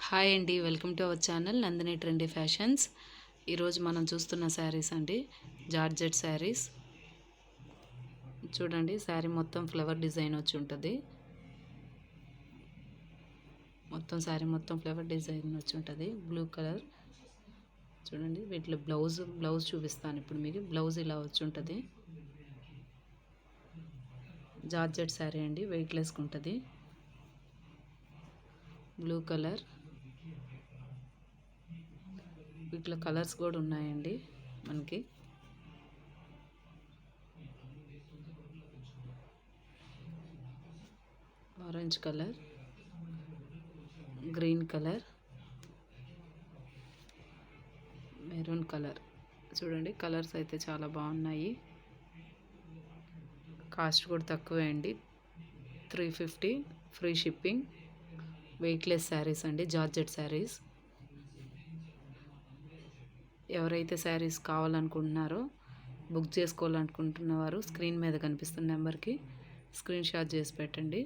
Hi అండి, welcome to our channel Nandini trendy fashions. ఈరోజు మనం చూస్తున్న శారీస్ అండి, జార్జెట్ శారీస్. చూడండి, శారీ మొత్తం ఫ్లవర్ డిజైన్ వచ్చి ఉంటుంది. శారీ మొత్తం ఫ్లవర్ డిజైన్ వచ్చి ఉంటుంది. Blue colour. చూడండి, వీటిలో బ్లౌజ్ చూపిస్తాను ఇప్పుడు మీకు. బ్లౌజ్ ఇలా వచ్చి ఉంటుంది. జార్జెట్ శారీ అండి, వెయిట్లెస్గా ఉంటుంది. Blue colour. వీటిలో కలర్స్ కూడా ఉన్నాయండి మనకి. Orange colour, green colour, maroon colour. చూడండి, కలర్స్ అయితే చాలా బాగున్నాయి. కాస్ట్ కూడా తక్కువే అండి, 350, ఫ్రీ షిప్పింగ్. వెయిట్లెస్ శారీస్ అండి, జార్జెట్ శారీస్. ఎవరైతే శారీస్ కావాలనుకుంటున్నారో, బుక్ చేసుకోవాలనుకుంటున్నవారు స్క్రీన్ మీద కనిపిస్తున్న నెంబర్కి స్క్రీన్ షాట్ చేసి పెట్టండి,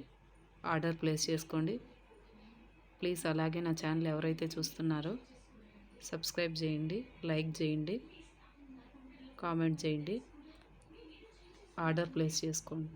ఆర్డర్ ప్లేస్ చేసుకోండి. ప్లీజ్ అలాగే నా ఛానల్ ఎవరైతే చూస్తున్నారో సబ్స్క్రైబ్ చేయండి, లైక్ చేయండి, కామెంట్ చేయండి, ఆర్డర్ ప్లేస్ చేసుకోండి.